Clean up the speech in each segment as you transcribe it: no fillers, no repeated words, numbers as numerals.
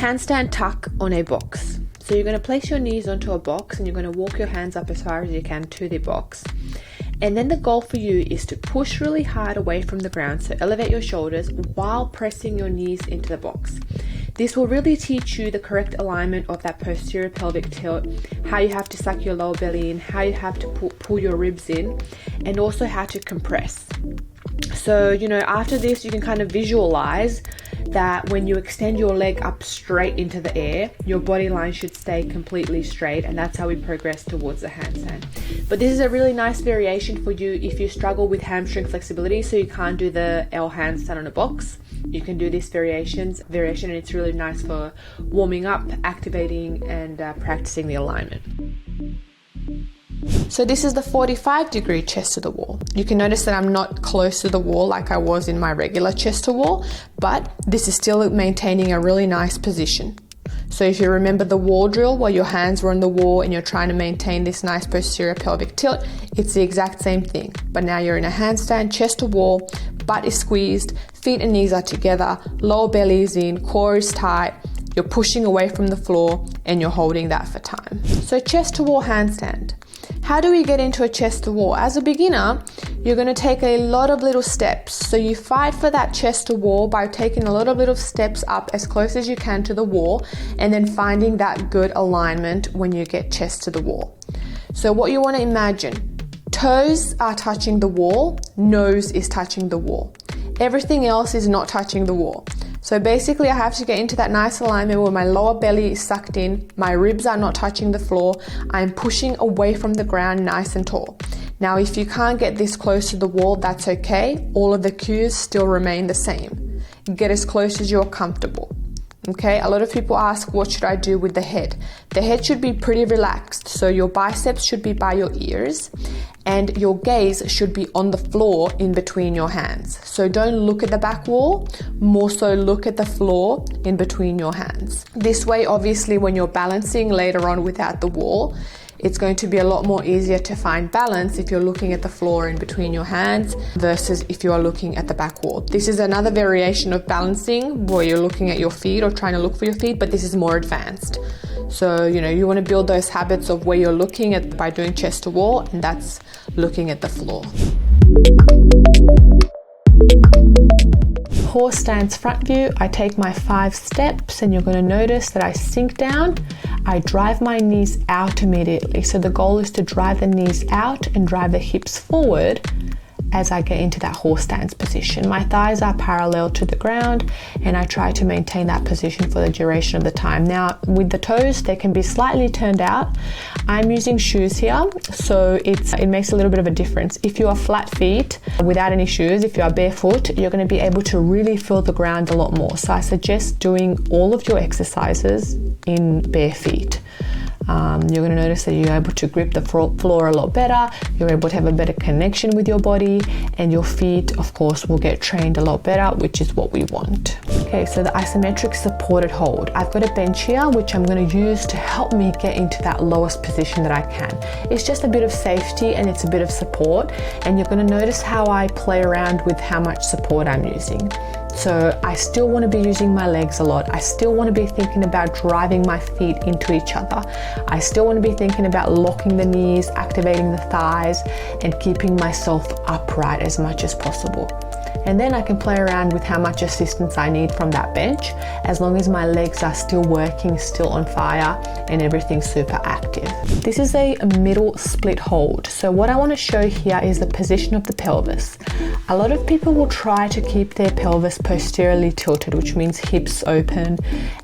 handstand tuck on a box. So you're going to place your knees onto a box and you're going to walk your hands up as far as you can to the box. And then the goal for you is to push really hard away from the ground, so elevate your shoulders while pressing your knees into the box. This will really teach you the correct alignment of that posterior pelvic tilt, how you have to suck your lower belly in, how you have to pull your ribs in, and also how to compress. So, after this, you can kind of visualize that when you extend your leg up straight into the air, your body line should stay completely straight, and that's how we progress towards the handstand. But this is a really nice variation for you if you struggle with hamstring flexibility, so you can't do the L handstand on a box. You can do this variation, and it's really nice for warming up, activating, and practicing the alignment. So this is the 45-degree chest to the wall. You can notice that I'm not close to the wall like I was in my regular chest to wall, but this is still maintaining a really nice position. So if you remember the wall drill where your hands were on the wall and you're trying to maintain this nice posterior pelvic tilt, it's the exact same thing. But now you're in a handstand, chest to wall, butt is squeezed, feet and knees are together, lower belly is in, core is tight, you're pushing away from the floor and you're holding that for time. So chest to wall handstand. How do we get into a chest to wall? As a beginner, you're going to take a lot of little steps. So you fight for that chest to wall by taking a lot of little steps up as close as you can to the wall and then finding that good alignment when you get chest to the wall. So what you want to imagine, toes are touching the wall, nose is touching the wall. Everything else is not touching the wall. So basically I have to get into that nice alignment where my lower belly is sucked in, my ribs are not touching the floor, I'm pushing away from the ground nice and tall. Now if you can't get this close to the wall, that's okay. All of the cues still remain the same. Get as close as you're comfortable. Okay, a lot of people ask, what should I do with the head? The head should be pretty relaxed. So your biceps should be by your ears and your gaze should be on the floor in between your hands. So don't look at the back wall, more so look at the floor in between your hands. This way, obviously, when you're balancing later on without the wall, it's going to be a lot more easier to find balance if you're looking at the floor in between your hands versus if you are looking at the back wall. This is another variation of balancing where you're looking at your feet or trying to look for your feet, but this is more advanced. So, you want to build those habits of where you're looking at by doing chest to wall, and that's looking at the floor. Horse stance front view. I take my 5 steps and you're going to notice that I sink down. I drive my knees out immediately. So the goal is to drive the knees out and drive the hips forward as I get into that horse stance position. My thighs are parallel to the ground and I try to maintain that position for the duration of the time. Now with the toes, they can be slightly turned out. I'm using shoes here, so it makes a little bit of a difference. If you are flat feet without any shoes, if you are barefoot, you're going to be able to really feel the ground a lot more. So I suggest doing all of your exercises in bare feet. You're going to notice that you're able to grip the floor a lot better, you're able to have a better connection with your body, and your feet, of course, will get trained a lot better, which is what we want. Okay, so the isometric supported hold. I've got a bench here, which I'm going to use to help me get into that lowest position that I can. It's just a bit of safety and it's a bit of support, and you're going to notice how I play around with how much support I'm using. So I still want to be using my legs a lot. I still want to be thinking about driving my feet into each other. I still want to be thinking about locking the knees, activating the thighs, and keeping myself upright as much as possible. And then I can play around with how much assistance I need from that bench, as long as my legs are still working, still on fire, and everything's super active. This is a middle split hold. So what I want to show here is the position of the pelvis. A lot of people will try to keep their pelvis posteriorly tilted, which means hips open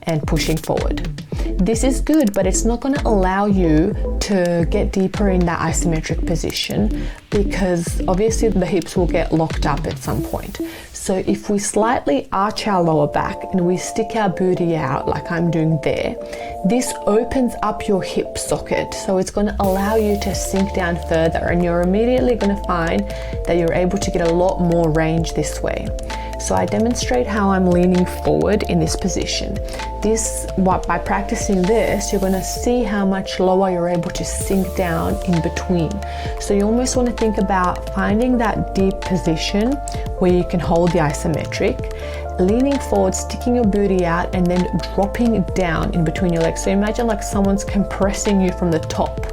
and pushing forward. This is good, but it's not going to allow you to get deeper in that isometric position, because obviously the hips will get locked up at some point. So if we slightly arch our lower back and we stick our booty out like I'm doing there, this opens up your hip socket. So it's going to allow you to sink down further, and you're immediately going to find that you're able to get a lot more range this way. So I demonstrate how I'm leaning forward in this position. By practicing this, you're going to see how much lower you're able to sink down in between. So you almost want to think about finding that deep position where you can hold the isometric, leaning forward, sticking your booty out, and then dropping down in between your legs. So imagine like someone's compressing you from the top.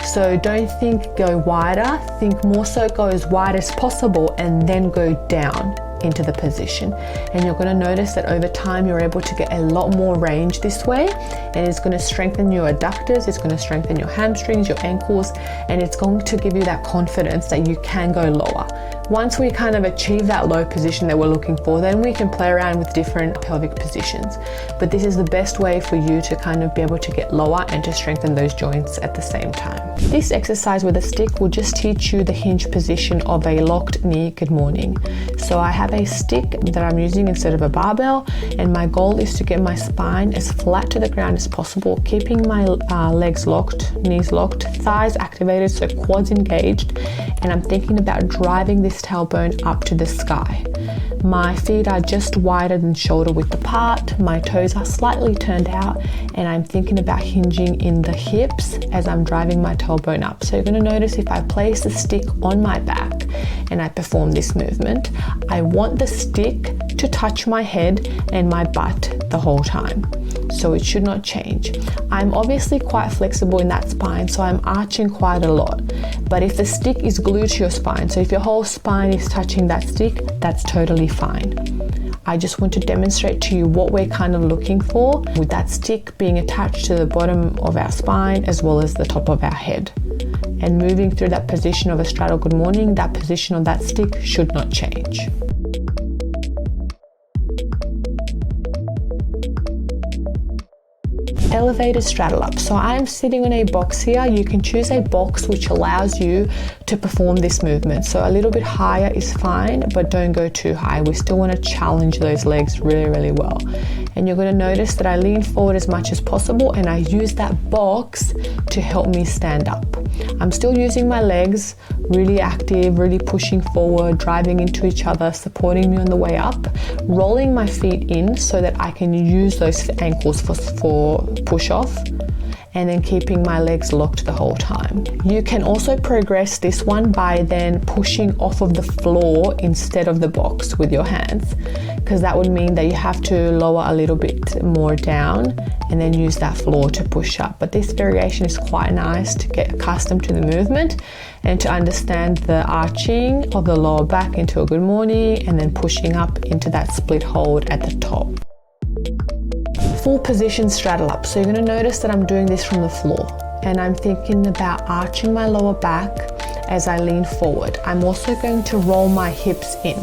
So don't think go wider, think more so go as wide as possible and then go down into the position. And you're going to notice that over time you're able to get a lot more range this way, and it's going to strengthen your adductors, it's going to strengthen your hamstrings, your ankles, and it's going to give you that confidence that you can go lower. Once we kind of achieve that low position that we're looking for, then we can play around with different pelvic positions. But this is the best way for you to kind of be able to get lower and to strengthen those joints at the same time. This exercise with a stick will just teach you the hinge position of a locked knee good morning. So I have a stick that I'm using instead of a barbell, and my goal is to get my spine as flat to the ground as possible, keeping my legs locked, knees locked, thighs activated, so quads engaged, and I'm thinking about driving this tailbone up to the sky. My feet are just wider than shoulder width apart, my toes are slightly turned out, and I'm thinking about hinging in the hips as I'm driving my tailbone up. So you're going to notice if I place the stick on my back and I perform this movement, I want the stick to touch my head and my butt the whole time. So it should not change. I'm obviously quite flexible in that spine, so I'm arching quite a lot. But if the stick is glued to your spine, so if your whole spine is touching that stick, that's totally fine. I just want to demonstrate to you what we're kind of looking for with that stick being attached to the bottom of our spine as well as the top of our head. And moving through that position of a straddle good morning, that position of that stick should not change. Elevated straddle up. So I'm sitting on a box here. You can choose a box which allows you to perform this movement. So a little bit higher is fine, but don't go too high. We still want to challenge those legs really, really well. And you're going to notice that I lean forward as much as possible and I use that box to help me stand up. I'm still using my legs, really active, really pushing forward, driving into each other, supporting me on the way up, rolling my feet in so that I can use those ankles for push off, and then keeping my legs locked the whole time. You can also progress this one by then pushing off of the floor instead of the box with your hands, because that would mean that you have to lower a little bit more down and then use that floor to push up. But this variation is quite nice to get accustomed to the movement and to understand the arching of the lower back into a good morning and then pushing up into that split hold at the top. Full position straddle up. So you're going to notice that I'm doing this from the floor and I'm thinking about arching my lower back as I lean forward. I'm also going to roll my hips in.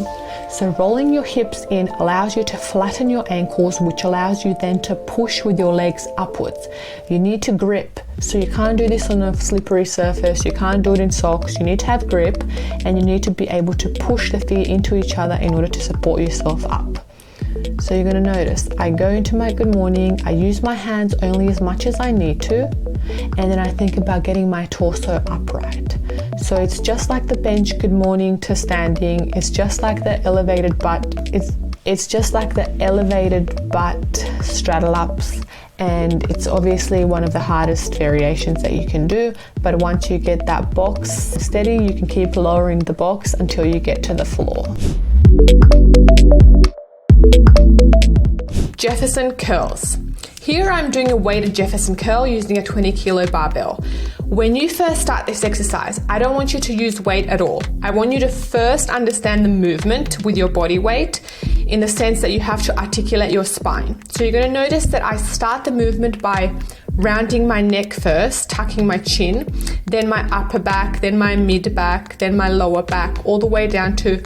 So rolling your hips in allows you to flatten your ankles, which allows you then to push with your legs upwards. You need to grip. So you can't do this on a slippery surface. You can't do it in socks. You need to have grip and you need to be able to push the feet into each other in order to support yourself up. So you're going to notice I go into my good morning, I use my hands only as much as I need to, and then I think about getting my torso upright. So it's just like the bench good morning to standing, it's just like the elevated butt, it's just like the elevated butt straddle ups, and it's obviously one of the hardest variations that you can do, but once you get that box steady, you can keep lowering the box until you get to the floor. Jefferson curls. Here I'm doing a weighted Jefferson curl using a 20 kilo barbell. When you first start this exercise, I don't want you to use weight at all. I want you to first understand the movement with your body weight in the sense that you have to articulate your spine. So you're going to notice that I start the movement by rounding my neck first, tucking my chin, then my upper back, then my mid back, then my lower back, all the way down to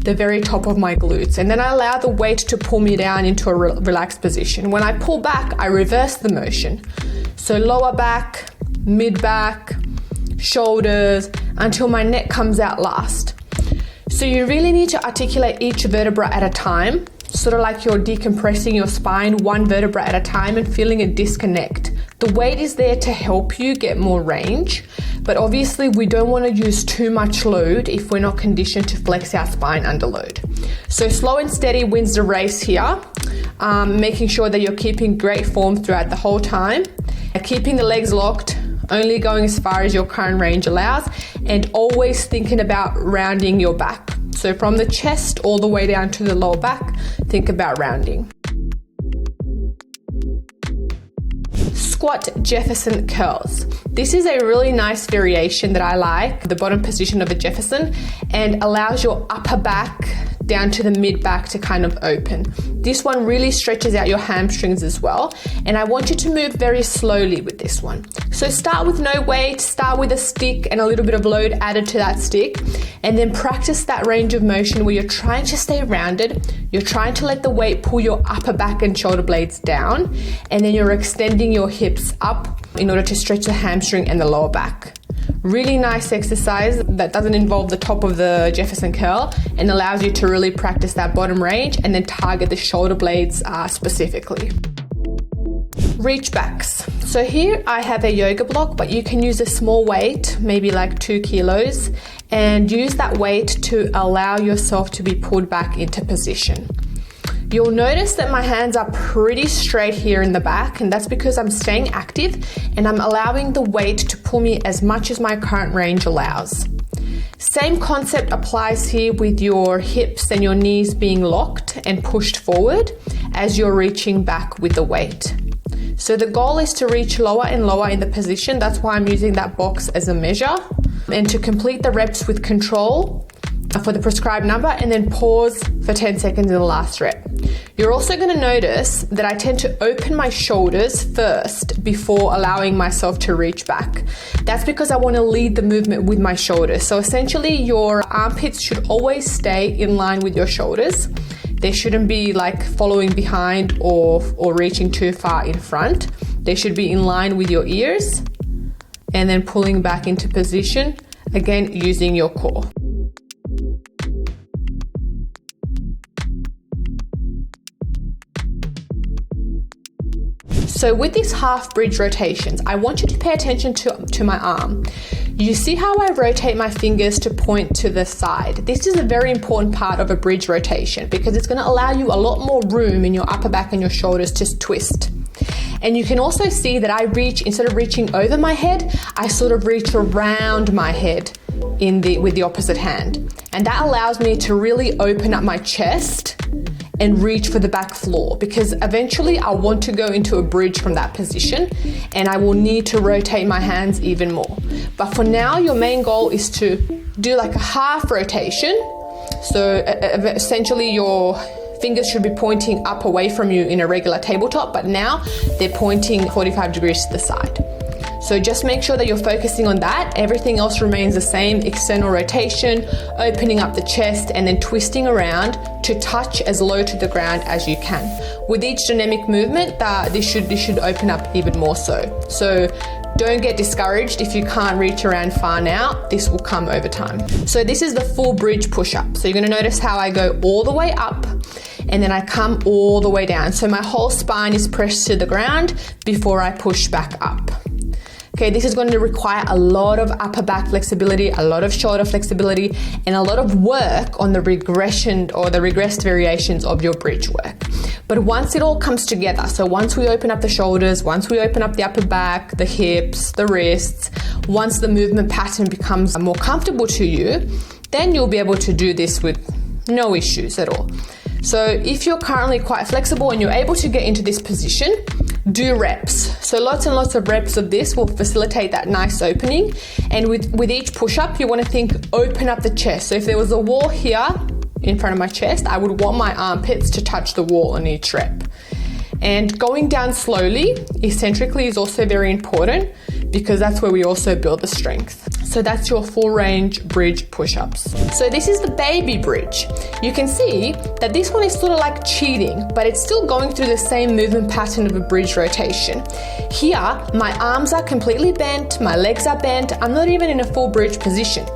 the very top of my glutes. And then I allow the weight to pull me down into a relaxed position. When I pull back, I reverse the motion. So lower back, mid back, shoulders, until my neck comes out last. So you really need to articulate each vertebra at a time, sort of like you're decompressing your spine one vertebra at a time and feeling a disconnect. The weight is there to help you get more range, but obviously we don't want to use too much load if we're not conditioned to flex our spine under load. So slow and steady wins the race here, making sure that you're keeping great form throughout the whole time, keeping the legs locked, only going as far as your current range allows, and always thinking about rounding your back. So from the chest all the way down to the lower back, think about rounding. Squat Jefferson curls. This is a really nice variation that I like, the bottom position of a Jefferson, and allows your upper back down to the mid back to kind of open. This one really stretches out your hamstrings as well, and I want you to move very slowly with this one. So start with no weight, start with a stick and a little bit of load added to that stick, and then practice that range of motion where you're trying to stay rounded, you're trying to let the weight pull your upper back and shoulder blades down, and then you're extending your hips up in order to stretch the hamstring and the lower back. Really nice exercise that doesn't involve the top of the Jefferson curl and allows you to really practice that bottom range and then target the shoulder blades specifically. Reach backs. So here I have a yoga block, but you can use a small weight, maybe like 2 kilos, and use that weight to allow yourself to be pulled back into position. You'll notice that my hands are pretty straight here in the back, and that's because I'm staying active and I'm allowing the weight to pull me as much as my current range allows. Same concept applies here with your hips and your knees being locked and pushed forward as you're reaching back with the weight. So the goal is to reach lower and lower in the position. That's why I'm using that box as a measure. And to complete the reps with control for the prescribed number, and then pause for 10 seconds in the last rep. You're also going to notice that I tend to open my shoulders first before allowing myself to reach back. That's because I want to lead the movement with my shoulders. So essentially your armpits should always stay in line with your shoulders. They shouldn't be like following behind or reaching too far in front. They should be in line with your ears, and then pulling back into position, again using your core. So with these half bridge rotations, I want you to pay attention to my arm. You see how I rotate my fingers to point to the side? This is a very important part of a bridge rotation because it's going to allow you a lot more room in your upper back and your shoulders to twist. And you can also see that I reach, instead of reaching over my head, I sort of reach around my head with the opposite hand. And that allows me to really open up my chest and reach for the back floor, because eventually I want to go into a bridge from that position and I will need to rotate my hands even more. But for now, your main goal is to do like a half rotation. So essentially your fingers should be pointing up away from you in a regular tabletop, but now they're pointing 45 degrees to the side. So just make sure that you're focusing on that. Everything else remains the same: external rotation, opening up the chest, and then twisting around to touch as low to the ground as you can. With each dynamic movement, this should open up even more so. So don't get discouraged if you can't reach around far now. This will come over time. So this is the full bridge push-up. So you're going to notice how I go all the way up and then I come all the way down. So my whole spine is pressed to the ground before I push back up. Okay, this is going to require a lot of upper back flexibility, a lot of shoulder flexibility, and a lot of work on the regression or the regressed variations of your bridge work. But once it all comes together, so once we open up the shoulders, once we open up the upper back, the hips, the wrists, once the movement pattern becomes more comfortable to you, then you'll be able to do this with no issues at all. So if you're currently quite flexible and you're able to get into this position, do reps. So lots and lots of reps of this will facilitate that nice opening. And with each push-up, you want to think open up the chest. So if there was a wall here in front of my chest, I would want my armpits to touch the wall on each rep. And going down slowly, eccentrically, is also very important because that's where we also build the strength. So that's your full range bridge push-ups. So this is the baby bridge. You can see that this one is sort of like cheating, but it's still going through the same movement pattern of a bridge rotation. Here, my arms are completely bent, my legs are bent, I'm not even in a full bridge position,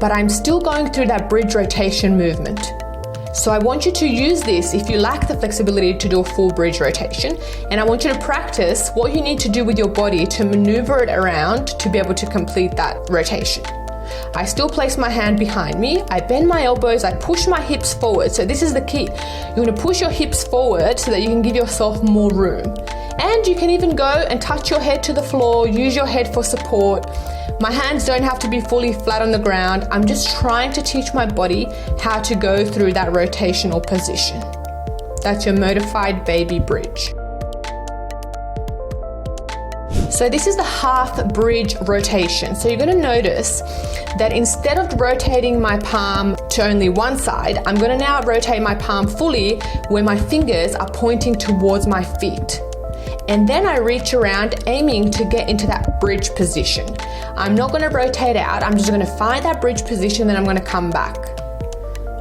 but I'm still going through that bridge rotation movement. So I want you to use this if you lack the flexibility to do a full bridge rotation, and I want you to practice what you need to do with your body to maneuver it around to be able to complete that rotation. I still place my hand behind me, I bend my elbows, I push my hips forward. So this is the key. You're going to push your hips forward so that you can give yourself more room. And you can even go and touch your head to the floor, use your head for support, My hands don't have to be fully flat on the ground. I'm just trying to teach my body how to go through that rotational position. That's your modified baby bridge. So this is the half bridge rotation. So you're going to notice that instead of rotating my palm to only one side, I'm going to now rotate my palm fully where my fingers are pointing towards my feet. And then I reach around aiming to get into that bridge position. I'm not going to rotate out, I'm just going to find that bridge position, then I'm going to come back.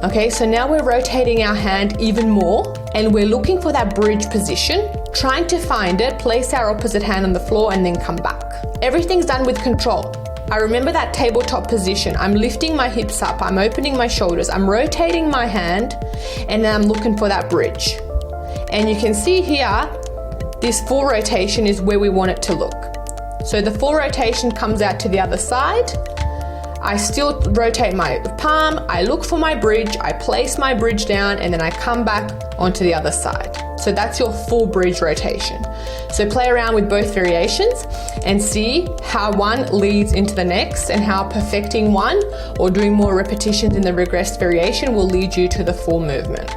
Okay, so now we're rotating our hand even more and we're looking for that bridge position, trying to find it, place our opposite hand on the floor and then come back. Everything's done with control. I remember that tabletop position. I'm lifting my hips up, I'm opening my shoulders, I'm rotating my hand, and then I'm looking for that bridge. And you can see here, this full rotation is where we want it to look. So the full rotation comes out to the other side. I still rotate my palm, I look for my bridge, I place my bridge down, and then I come back onto the other side. So that's your full bridge rotation. So play around with both variations and see how one leads into the next and how perfecting one or doing more repetitions in the regressed variation will lead you to the full movement.